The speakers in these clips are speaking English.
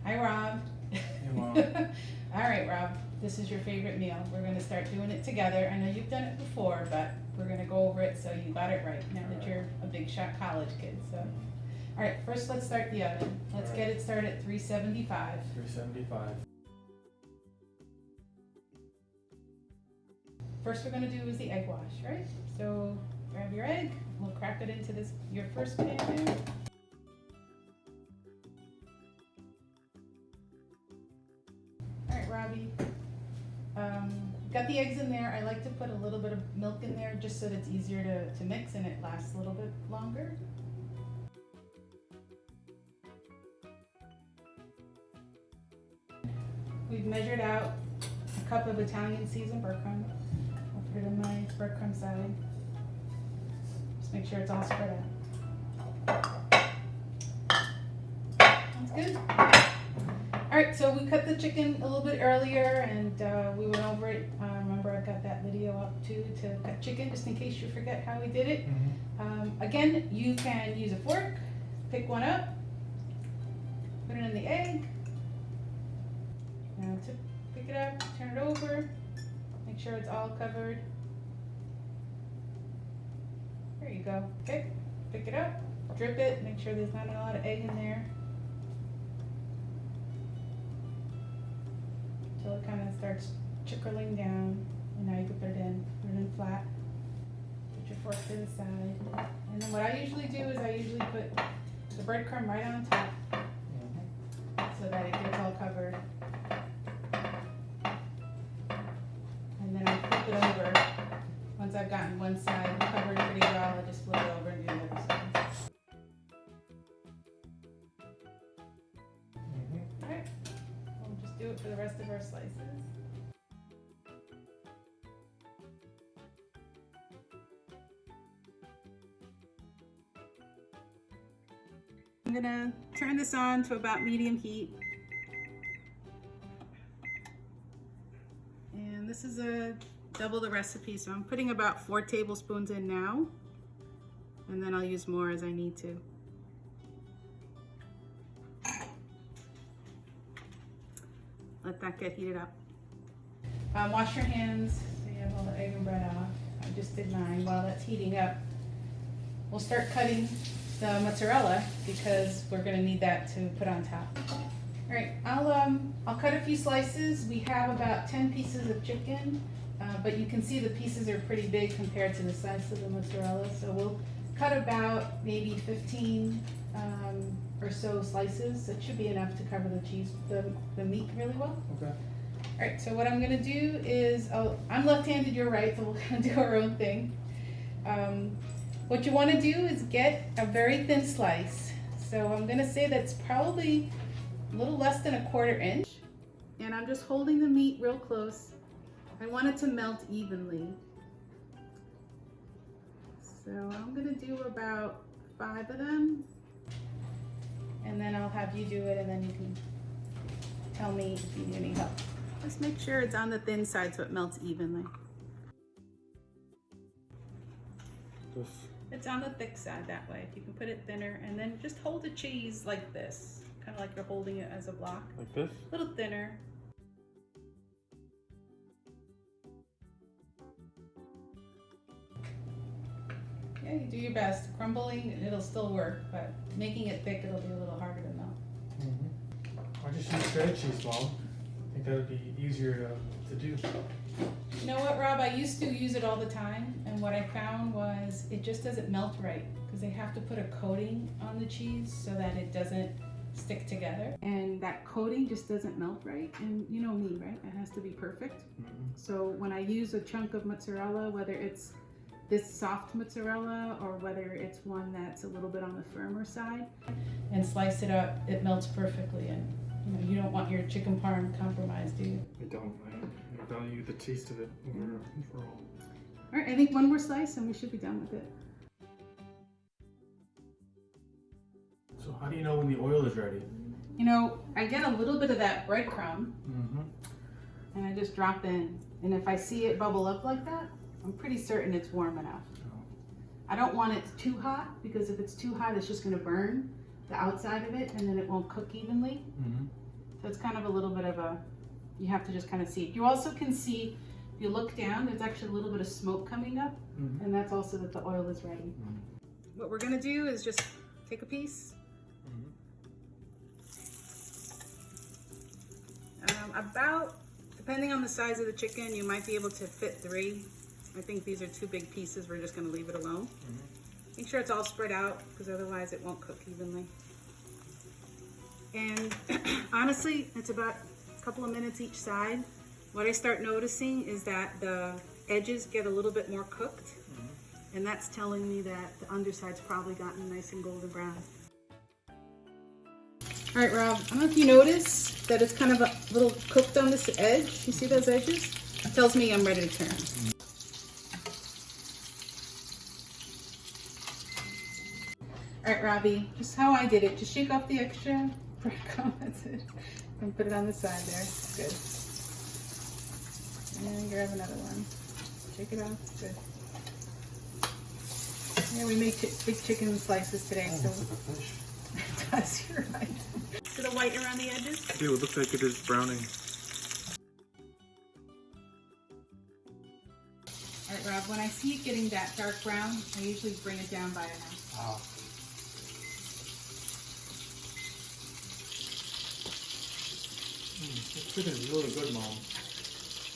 Hi, Rob. Hey, Mom. All right, Rob, this is your favorite meal. We're gonna start doing it together. I know you've done it before, but we're gonna go over it so you got it right now that you're a big shot college kid, so. All right, first let's start the oven. Let's get it started at 375. 375. First we're gonna do is the egg wash, right? So grab your egg, we'll crack it into this, your first pan there. All right, Robbie. Got the eggs in there. I like to put a little bit of milk in there just so that it's easier to mix and it lasts a little bit longer. We've measured out a cup of Italian seasoned breadcrumb. I'll put it in my breadcrumb side. Just make sure it's all spread out. Sounds good. All right, so we cut the chicken a little bit earlier and we went over it. Remember, I got that video up too to cut chicken, just in case you forget how we did it. Again, you can use a fork, pick one up, put it in the egg. Now to pick it up, turn it over, make sure it's all covered. There you go. Okay, pick it up, drip it, make sure there's not a lot of egg in there. Until it kind of starts trickling down. And now you can put it in flat. Put your fork to the side. And then what I usually do is I usually put the breadcrumb right on top so that it gets all covered. And then I flip it over. Once I've gotten one side covered pretty well, I just flip it over and do the other side. Alright, we'll just do it for the rest of our slices. I'm gonna turn this on to about medium heat. And this is double the recipe, so I'm putting about 4 tablespoons in now, and then I'll use more as I need to. Let that get heated up. Wash your hands so you have all the egg and bread off. I just did mine. While that's heating up, we'll start cutting the mozzarella because we're going to need that to put on top. All right, I'll cut a few slices. We have about 10 pieces of chicken, but you can see the pieces are pretty big compared to the size of the mozzarella. So we'll cut about maybe 15 or so slices. That should be enough to cover the cheese, the meat really well. Okay. All right, so what I'm gonna do is, I'm left-handed, you're right, so we're gonna do our own thing. What you wanna do is get a very thin slice. So I'm gonna say that's probably a little less than 1/4 inch. And I'm just holding the meat real close. I want it to melt evenly. So I'm gonna do about 5 of them. And then I'll have you do it, and then you can tell me if you need any help. Just make sure it's on the thin side so it melts evenly. It's on the thick side that way. If you can put it thinner, and then just hold the cheese like this, kind of like you're holding it as a block. Like this? A little thinner. Yeah, you do your best. Crumbling, it'll still work, but making it thick, it'll be a little harder to melt. I just use shredded cheese, Mom. I think that would be easier to do. You know what, Rob? I used to use it all the time, and what I found was it just doesn't melt right because they have to put a coating on the cheese so that it doesn't stick together. And that coating just doesn't melt right. And you know me, right? It has to be perfect. So when I use a chunk of mozzarella, whether it's this soft mozzarella or whether it's one that's a little bit on the firmer side, and slice it up, it melts perfectly. And you don't want your chicken parm compromised, do you? I don't. I value the taste of it overall. All right, I think one more slice and we should be done with it. So how do you know when the oil is ready? You know, I get a little bit of that breadcrumb and I just drop in. And if I see it bubble up like that, I'm pretty certain it's warm enough. I don't want it too hot because if it's too hot, it's just gonna burn the outside of it and then it won't cook evenly. So it's kind of a little bit of a, you have to just kind of see it. You also can see, if you look down, there's actually a little bit of smoke coming up, and that's also that the oil is ready. What we're gonna do is just take a piece. About, depending on the size of the chicken, you might be able to fit 3. I think these are 2 big pieces. We're just gonna leave it alone. Make sure it's all spread out, because otherwise it won't cook evenly. And honestly, it's about a couple of minutes each side. What I start noticing is that the edges get a little bit more cooked, and that's telling me that the underside's probably gotten nice and golden brown. All right, Rob, I don't know if you notice that it's kind of a little cooked on this edge. You see those edges? It tells me I'm ready to turn. All right, Robbie, just how I did it. Just shake off the extra breadcrumb, that's it. And put it on the side there, good. And then grab another one. Shake it off, good. Yeah, we make big chicken slices today, so. That's you're right. See the white around the edges? Yeah, it looks like it is browning. All right, Rob, when I see it getting that dark brown, I usually bring it down by a half. Wow. This chicken is really good, Mom.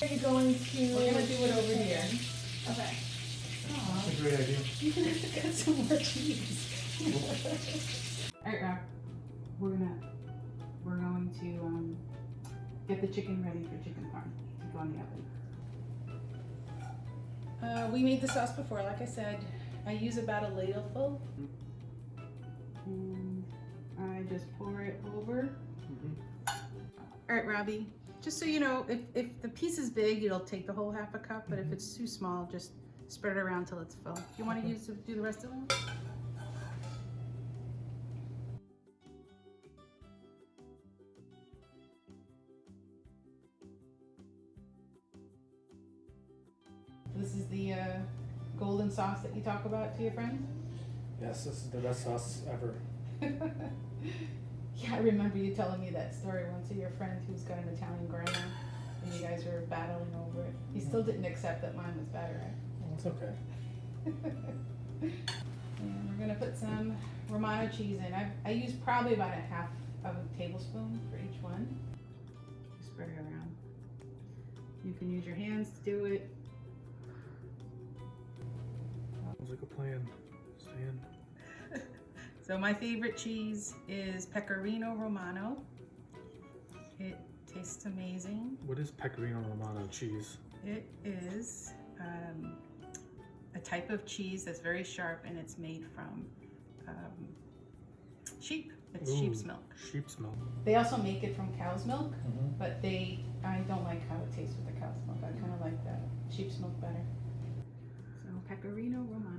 Are you going to? We're gonna do it over here. Okay. That's a great idea. You're gonna have to cut some more cheese. All right, Rob, we're going to get the chicken ready for chicken parm to go in the oven. We made the sauce before, like I said. I use about a ladleful, and I just pour it over. All right, Robbie, just so you know, if the piece is big, it'll take the whole half a cup, but if it's too small, just spread it around till it's full. You want to do the rest of them? This is the golden sauce that you talk about to your friends? Yes, this is the best sauce ever. Yeah, I remember you telling me that story once of your friend who's got an Italian grandma, and you guys were battling over it. He still didn't accept that mine was better, right? Well, it's okay. And we're gonna put some Romano cheese in. I use probably about a half of a tablespoon for each one. Spread it around. You can use your hands to do it. Sounds like a plan. Stay in. So my favorite cheese is Pecorino Romano. It tastes amazing. What is Pecorino Romano cheese? It is a type of cheese that's very sharp, and it's made from sheep. It's sheep's milk. Sheep's milk. They also make it from cow's milk, but I don't like how it tastes with the cow's milk. I kind of like the sheep's milk better. So Pecorino Romano.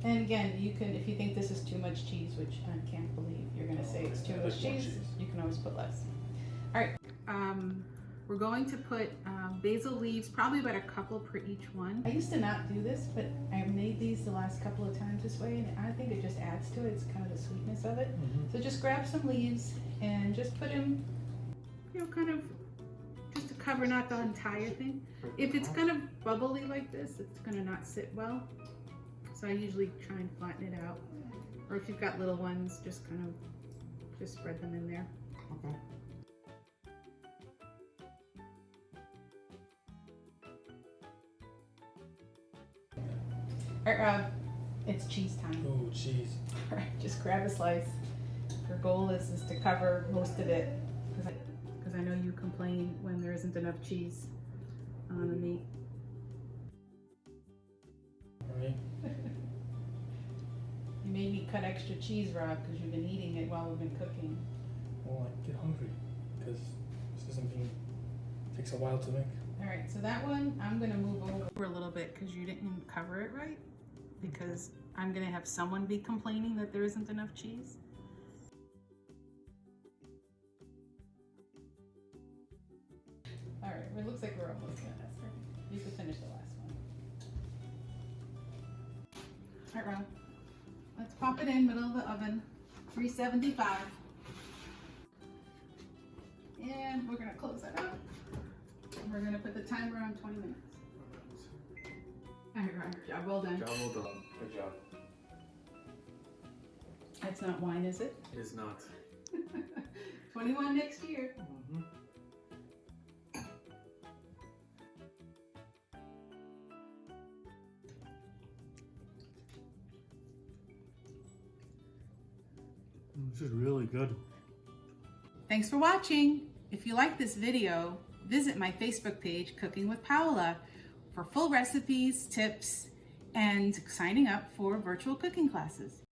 And again, you can, if you think this is too much cheese, which I can't believe you're gonna say it's too much cheese, you can always put less. All right, we're going to put basil leaves, probably about a couple per each one. I used to not do this, but I made these the last couple of times this way, and I think it just adds to it. It's kind of the sweetness of it. So just grab some leaves and just put them, you know, kind of just to cover, not the entire thing. If it's kind of bubbly like this, it's gonna not sit well. So I usually try and flatten it out. Or if you've got little ones, just kind of just spread them in there. Okay. All right, Rob, it's cheese time. Oh, cheese. All right, just grab a slice. Your goal is to cover most of it, because I know you complain when there isn't enough cheese on the meat. Right. You made me cut extra cheese, Rob, because you've been eating it while we've been cooking. Well, I get hungry because this takes a while to make. All right, so that one I'm gonna move over a little bit because you didn't cover it right, because I'm gonna have someone be complaining that there isn't enough cheese. All right, it looks like we're almost done. That's right. You can finish the last one. All right, Ron. Let's pop it in middle of the oven, 375. And we're gonna close that up. And we're gonna put the timer on 20 minutes. All right, Ron, good job, well done. Job well done. Good job. That's not wine, is it? It is not. 21 next year. Mm-hmm. This is really good. Thanks for watching. If you like this video, visit my Facebook page, Cooking with Paola, for full recipes, tips, and signing up for virtual cooking classes.